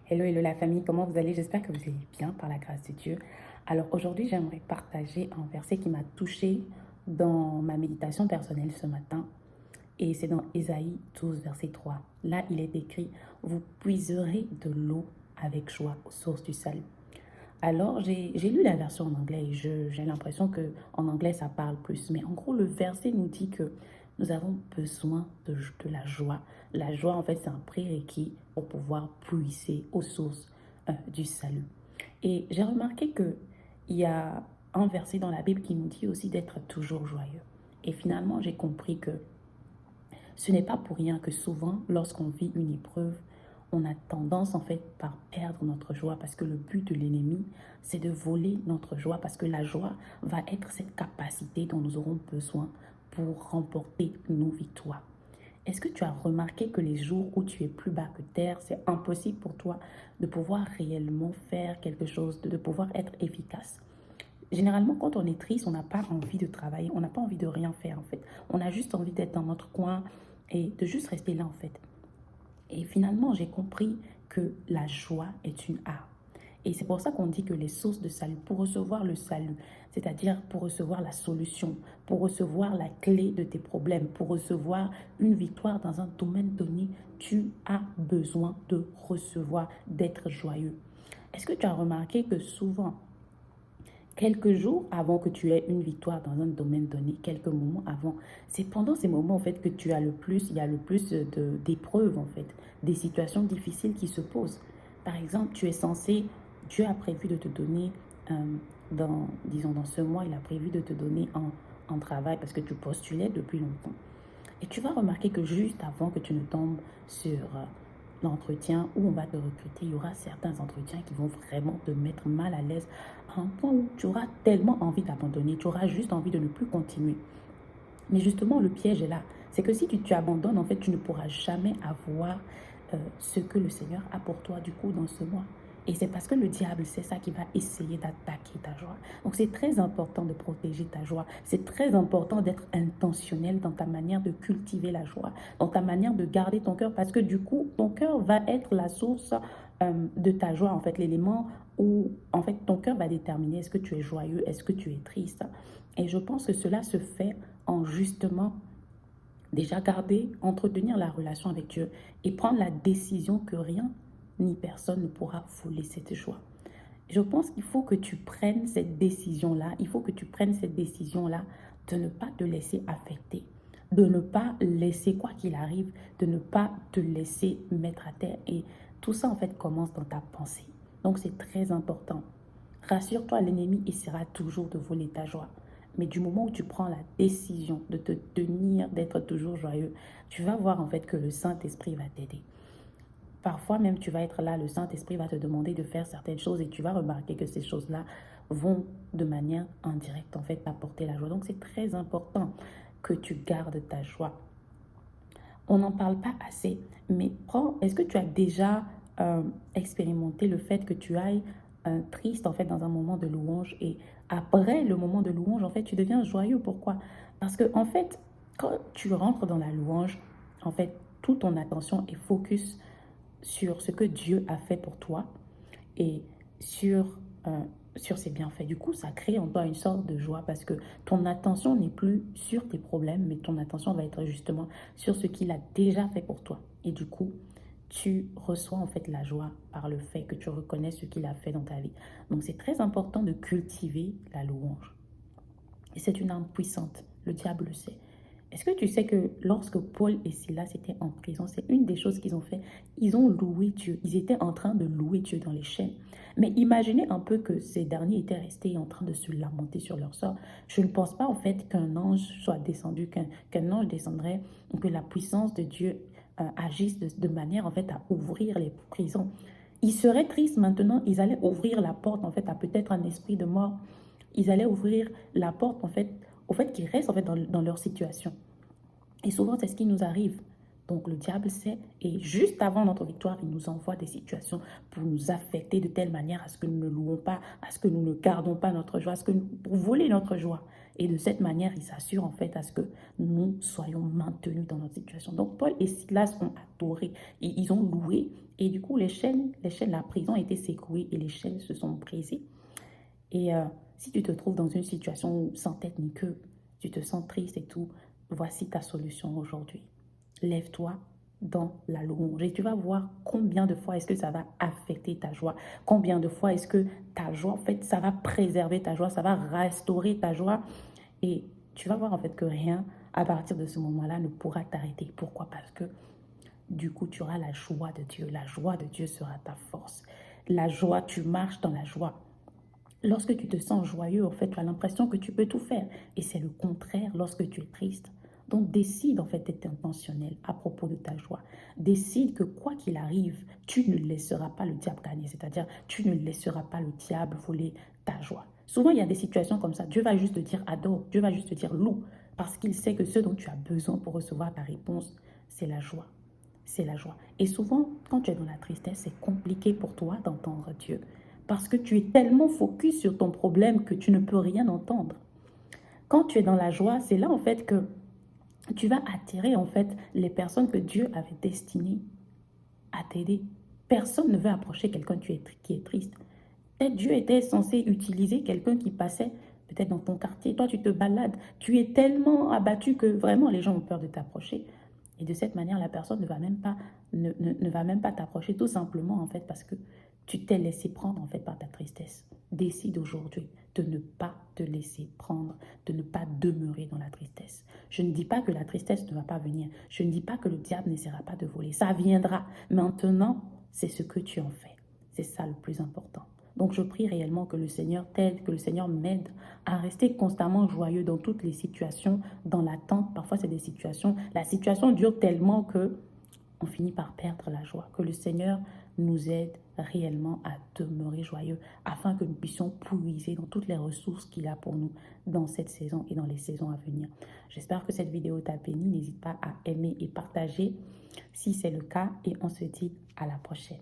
Hello, hello la famille, comment vous allez? J'espère que vous allez bien par la grâce de Dieu. Alors aujourd'hui, j'aimerais partager un verset qui m'a touchée dans ma méditation personnelle ce matin. Et c'est dans Ésaïe 12, verset 3. Là, il est écrit, vous puiserez de l'eau avec joie aux sources du salut. Alors, j'ai lu la version en anglais et j'ai l'impression que en anglais, ça parle plus. Mais en gros, le verset nous dit que nous avons besoin de la joie. La joie, en fait, c'est un prérequis pour pouvoir puiser aux sources du salut. Et j'ai remarqué que il y a un verset dans la Bible qui nous dit aussi d'être toujours joyeux. Et finalement, j'ai compris que ce n'est pas pour rien que souvent, lorsqu'on vit une épreuve, on a tendance en fait par perdre notre joie parce que le but de l'ennemi, c'est de voler notre joie parce que la joie va être cette capacité dont nous aurons besoin pour remporter nos victoires. Est-ce que tu as remarqué que les jours où tu es plus bas que terre, c'est impossible pour toi de pouvoir réellement faire quelque chose, de pouvoir être efficace? Généralement, quand on est triste, on n'a pas envie de travailler, on n'a pas envie de rien faire en fait. On a juste envie d'être dans notre coin et de juste rester là en fait. Et finalement, j'ai compris que la joie est une arme. Et c'est pour ça qu'on dit que les sources de salut, pour recevoir le salut, c'est-à-dire pour recevoir la solution, pour recevoir la clé de tes problèmes, pour recevoir une victoire dans un domaine donné, tu as besoin de recevoir, d'être joyeux. Est-ce que tu as remarqué que souvent, quelques jours avant que tu aies une victoire dans un domaine donné, quelques moments avant, c'est pendant ces moments en fait que tu as le plus, il y a le plus d'épreuves en fait, des situations difficiles qui se posent. Par exemple, tu es censé, Dieu a prévu de te donner, disons dans ce mois, il a prévu de te donner un travail parce que tu postulais depuis longtemps. Et tu vas remarquer que juste avant que tu ne tombes sur l'entretien où on va te recruter, il y aura certains entretiens qui vont vraiment te mettre mal à l'aise à un point où tu auras tellement envie d'abandonner, tu auras juste envie de ne plus continuer. Mais justement, le piège est là. C'est que si tu abandonnes, en fait, tu ne pourras jamais avoir ce que le Seigneur a pour toi, du coup, dans ce mois. Et c'est parce que le diable, c'est ça qui va essayer d'attaquer ta joie. Donc, c'est très important de protéger ta joie. C'est très important d'être intentionnel dans ta manière de cultiver la joie, dans ta manière de garder ton cœur, parce que du coup, ton cœur va être la source de ta joie, en fait, l'élément où, en fait, ton cœur va déterminer est-ce que tu es joyeux, est-ce que tu es triste. Et je pense que cela se fait en justement déjà garder, entretenir la relation avec Dieu et prendre la décision que rien ni personne ne pourra voler cette joie. Je pense qu'il faut que tu prennes cette décision-là, il faut que tu prennes cette décision-là de ne pas te laisser affecter, de ne pas laisser, quoi qu'il arrive, de ne pas te laisser mettre à terre. Et tout ça, en fait, commence dans ta pensée. Donc, c'est très important. Rassure-toi, l'ennemi essaiera toujours de voler ta joie. Mais du moment où tu prends la décision de te tenir, d'être toujours joyeux, tu vas voir en fait que le Saint-Esprit va t'aider. Parfois même, tu vas être là, le Saint-Esprit va te demander de faire certaines choses et tu vas remarquer que ces choses-là vont de manière indirecte en fait t'apporter la joie. Donc c'est très important que tu gardes ta joie. On n'en parle pas assez, mais est-ce que tu as déjà expérimenté le fait que tu ailles triste en fait dans un moment de louange et après le moment de louange en fait tu deviens joyeux? Pourquoi? Parce que en fait quand tu rentres dans la louange, en fait toute ton attention est focus sur ce que Dieu a fait pour toi et sur, sur ses bienfaits. Du coup, ça crée en toi une sorte de joie parce que ton attention n'est plus sur tes problèmes, mais ton attention va être justement sur ce qu'il a déjà fait pour toi. Et du coup, tu reçois en fait la joie par le fait que tu reconnais ce qu'il a fait dans ta vie. Donc, c'est très important de cultiver la louange. Et c'est une arme puissante. Le diable le sait. Est-ce que tu sais que lorsque Paul et Silas étaient en prison, c'est une des choses qu'ils ont fait. Ils ont loué Dieu. Ils étaient en train de louer Dieu dans les chaînes. Mais imaginez un peu que ces derniers étaient restés en train de se lamenter sur leur sort. Je ne pense pas en fait qu'un ange soit descendu, qu'un ange descendrait, ou que la puissance de Dieu agisse de manière en fait à ouvrir les prisons. Ils seraient tristes maintenant, ils allaient ouvrir la porte en fait à peut-être un esprit de mort. Ils allaient ouvrir la porte en fait au fait qu'ils restent en fait dans leur situation. Et souvent, c'est ce qui nous arrive. Donc, le diable sait, et juste avant notre victoire, il nous envoie des situations pour nous affecter de telle manière à ce que nous ne louons pas, à ce que nous ne gardons pas notre joie, pour voler notre joie. Et de cette manière, il s'assure en fait à ce que nous soyons maintenus dans notre situation. Donc Paul et Silas ont adoré et ils ont loué. Et du coup, les chaînes, la prison a été secouée et les chaînes se sont brisées. Et si tu te trouves dans une situation sans tête ni queue, tu te sens triste et tout, voici ta solution aujourd'hui. Lève-toi dans la louange et tu vas voir combien de fois est-ce que ça va affecter ta joie. Combien de fois est-ce que ta joie, en fait, ça va préserver ta joie, ça va restaurer ta joie. Et tu vas voir en fait que rien, à partir de ce moment-là, ne pourra t'arrêter. Pourquoi? Parce que du coup, tu auras la joie de Dieu. La joie de Dieu sera ta force. La joie, tu marches dans la joie. Lorsque tu te sens joyeux, en fait, tu as l'impression que tu peux tout faire. Et c'est le contraire lorsque tu es triste. Donc, décide en fait d'être intentionnel à propos de ta joie. Décide que quoi qu'il arrive, tu ne laisseras pas le diable gagner. C'est-à-dire, tu ne laisseras pas le diable voler ta joie. Souvent, il y a des situations comme ça. Dieu va juste te dire adore. Dieu va juste te dire loue. Parce qu'il sait que ce dont tu as besoin pour recevoir ta réponse, c'est la joie. C'est la joie. Et souvent, quand tu es dans la tristesse, c'est compliqué pour toi d'entendre Dieu. Parce que tu es tellement focus sur ton problème que tu ne peux rien entendre. Quand tu es dans la joie, c'est là en fait que tu vas attirer en fait les personnes que Dieu avait destinées à t'aider. Personne ne veut approcher quelqu'un qui est triste. Peut-être Dieu était censé utiliser quelqu'un qui passait peut-être dans ton quartier. Toi, tu te balades. Tu es tellement abattu que vraiment les gens ont peur de t'approcher. Et de cette manière, la personne ne va même pas t'approcher tout simplement en fait parce que tu t'es laissé prendre en fait par ta tristesse. Décide aujourd'hui de ne pas te laisser prendre, de ne pas demeurer dans la tristesse. Je ne dis pas que la tristesse ne va pas venir. Je ne dis pas que le diable n'essaiera pas de voler. Ça viendra. Maintenant, c'est ce que tu en fais. C'est ça le plus important. Donc, je prie réellement que le Seigneur t'aide, que le Seigneur m'aide à rester constamment joyeux dans toutes les situations, dans l'attente. Parfois, c'est des situations, la situation dure tellement que on finit par perdre la joie. Que le Seigneur nous aide réellement à demeurer joyeux afin que nous puissions puiser dans toutes les ressources qu'il a pour nous dans cette saison et dans les saisons à venir. J'espère que cette vidéo t'a béni. N'hésite pas à aimer et partager si c'est le cas et on se dit à la prochaine.